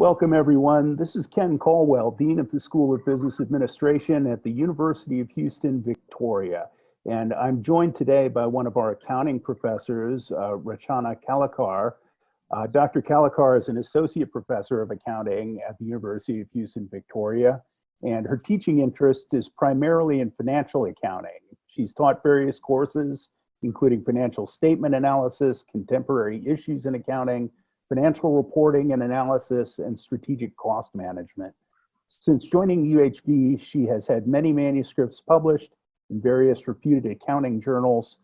Welcome, everyone. This is Ken Caldwell, Dean of the School of Business Administration at the University of Houston, Victoria. And I'm joined today by one of our accounting professors, Rachana Kalelkar. Dr. Kalelkar is an associate professor of accounting at the University of Houston, Victoria, and her teaching interest is primarily in financial accounting. She's taught various courses, including financial statement analysis, contemporary issues in accounting, financial reporting and analysis, and strategic cost management. Since joining UHB, she has had many manuscripts published in various reputed accounting journals.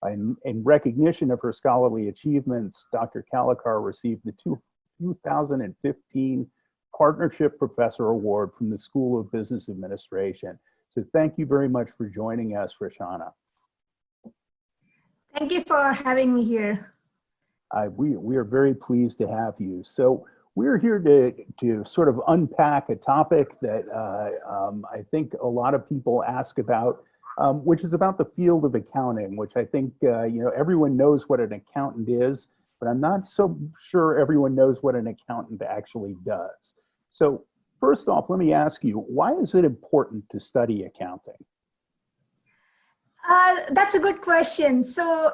In recognition of her scholarly achievements, Dr. Kalelkar received the 2015 Partnership Professor Award from the School of Business Administration. So thank you very much for joining us, Rachana. Thank you for having me here. We are very pleased to have you. So we're here to sort of unpack a topic that I think a lot of people ask about, which is about the field of accounting, which I think everyone knows what an accountant is, but I'm not so sure everyone knows what an accountant actually does. So first off, let me ask you, why is it important to study accounting? That's a good question. So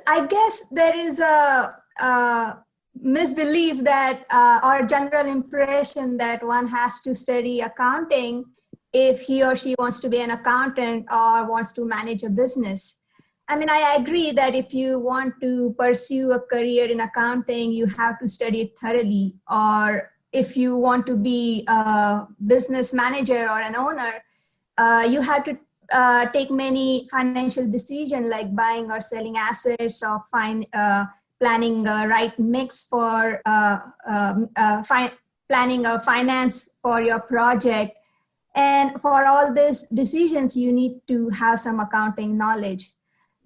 I guess there is a misbelief that or general impression that one has to study accounting if he or she wants to be an accountant or wants to manage a business. I mean, I agree that if you want to pursue a career in accounting, you have to study it thoroughly. Or if you want to be a business manager or an owner, you have to take many financial decisions like buying or selling assets or planning a right mix for planning a finance for your project. And for all these decisions, you need to have some accounting knowledge.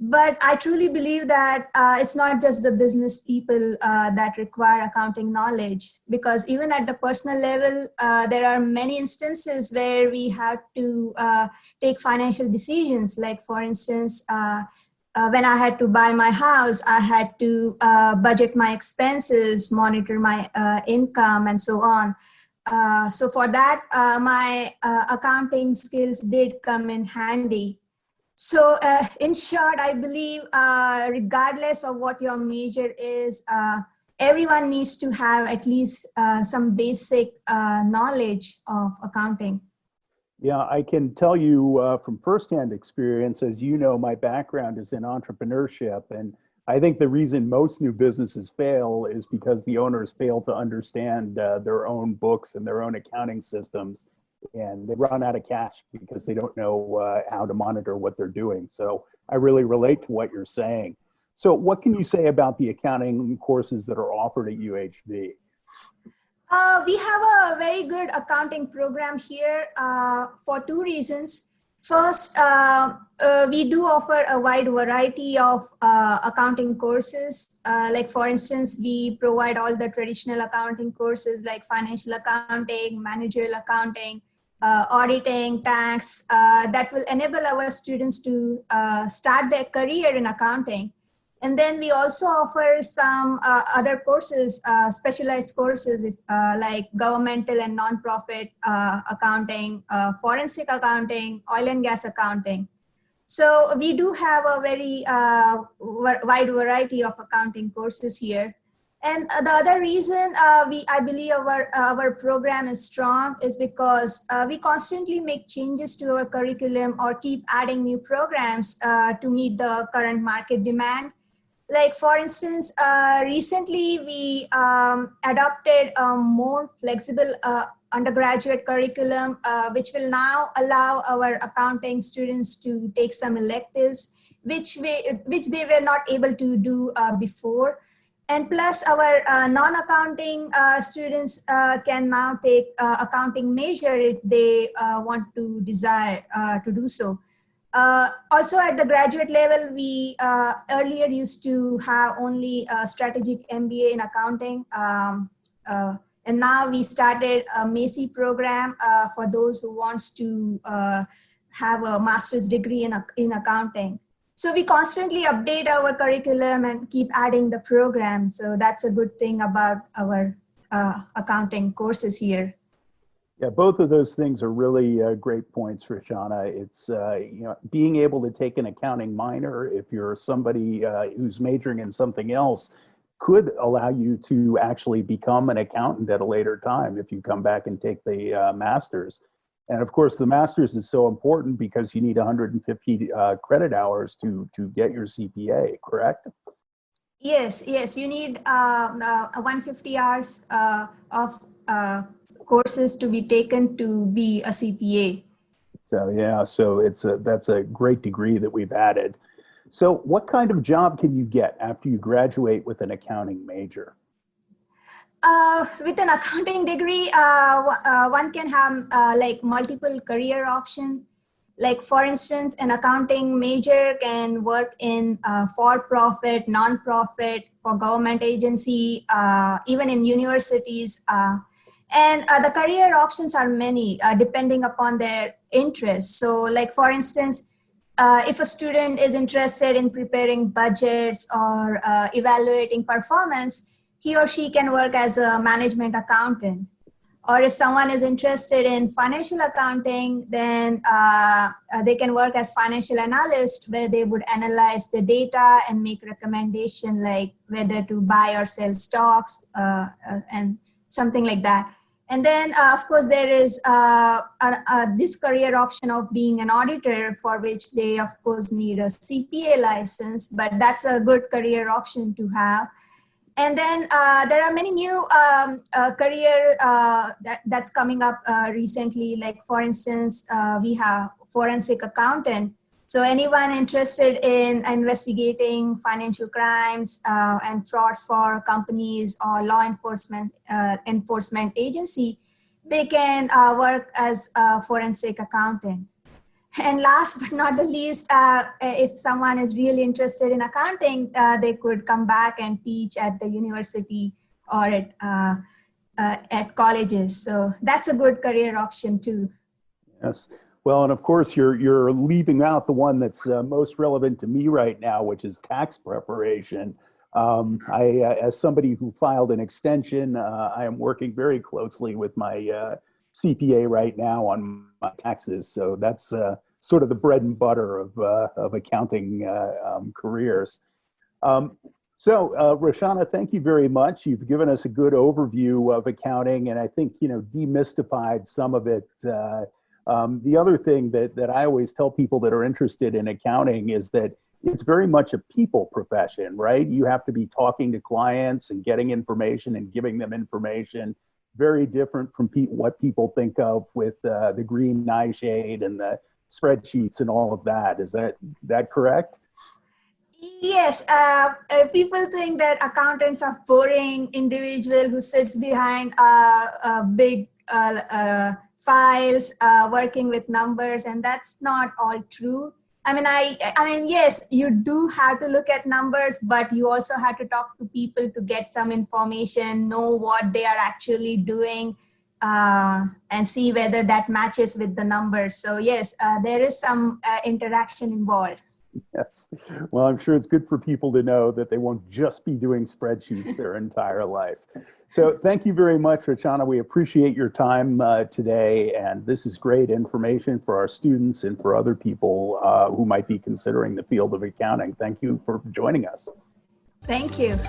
But I truly believe that it's not just the business people that require accounting knowledge, because even at the personal level, there are many instances where we have to take financial decisions. Like for instance, when I had to buy my house, I had to budget my expenses, monitor my income, and so on. So for that, my accounting skills did come in handy. So in short, I believe regardless of what your major is, everyone needs to have at least some basic knowledge of accounting. Yeah, I can tell you from firsthand experience, as you know, my background is in entrepreneurship. And I think the reason most new businesses fail is because the owners fail to understand their own books and their own accounting systems. And they run out of cash because they don't know how to monitor what they're doing. So I really relate to what you're saying. So what can you say about the accounting courses that are offered at UHB? We have a very good accounting program here for two reasons. First, we do offer a wide variety of accounting courses. Like for instance, we provide all the traditional accounting courses like financial accounting, managerial accounting, auditing, tax, that will enable our students to start their career in accounting. And then we also offer some other courses, specialized courses like governmental and nonprofit accounting, forensic accounting, oil and gas accounting. So we do have a very wide variety of accounting courses here. And the other reason I believe our program is strong is because we constantly make changes to our curriculum or keep adding new programs to meet the current market demand. Like for instance, recently we adopted a more flexible undergraduate curriculum, which will now allow our accounting students to take some electives, which they were not able to do before. And plus our non-accounting students can now take accounting major if they want to desire to do so. Also at the graduate level, we earlier used to have only a strategic MBA in accounting. And now we started a Macy program for those who wants to have a master's degree in accounting. So we constantly update our curriculum and keep adding the program. So that's a good thing about our accounting courses here. Yeah, both of those things are really great points, Rachana. It's being able to take an accounting minor if you're somebody who's majoring in something else could allow you to actually become an accountant at a later time if you come back and take the master's. And of course, the master's is so important because you need 150 credit hours to get your CPA, correct? Yes, yes, you need 150 hours of courses to be taken to be a CPA. So yeah, so that's a great degree that we've added. So what kind of job can you get after you graduate with an accounting major? With an accounting degree, one can have like multiple career options. Like for instance, an accounting major can work in for-profit, non-profit, for government agency, even in universities. And the career options are many depending upon their interests. So like for instance, if a student is interested in preparing budgets or evaluating performance, he or she can work as a management accountant. Or if someone is interested in financial accounting, then they can work as financial analyst, where they would analyze the data and make recommendation like whether to buy or sell stocks and something like that. And then, of course, there is this career option of being an auditor, for which they, of course, need a CPA license, but that's a good career option to have. And then there are many new career that's coming up recently. Like for instance, we have forensic accountant. So anyone interested in investigating financial crimes and frauds for companies or law enforcement agency, they can work as a forensic accountant. And last but not the least, if someone is really interested in accounting, they could come back and teach at the university or at colleges. So that's a good career option too. Yes. Well, and of course, you're leaving out the one that's most relevant to me right now, which is tax preparation. As somebody who filed an extension, I am working very closely with my CPA right now on my taxes. So that's sort of the bread and butter of accounting careers. Rachana, thank you very much. You've given us a good overview of accounting, and I think demystified some of it. The other thing that I always tell people that are interested in accounting is that it's very much a people profession, right? You have to be talking to clients and getting information and giving them information. Very different from what people think of with the green eye shade and the spreadsheets and all of that. Is that correct? Yes, people think that accountants are boring individual who sits behind big files, working with numbers, and that's not all true. I mean, yes, you do have to look at numbers, but you also have to talk to people to get some information, know what they are actually doing, and see whether that matches with the numbers. So yes, there is some interaction involved. Yes. Well, I'm sure it's good for people to know that they won't just be doing spreadsheets their entire life. So thank you very much, Rachana. We appreciate your time today. And this is great information for our students and for other people who might be considering the field of accounting. Thank you for joining us. Thank you.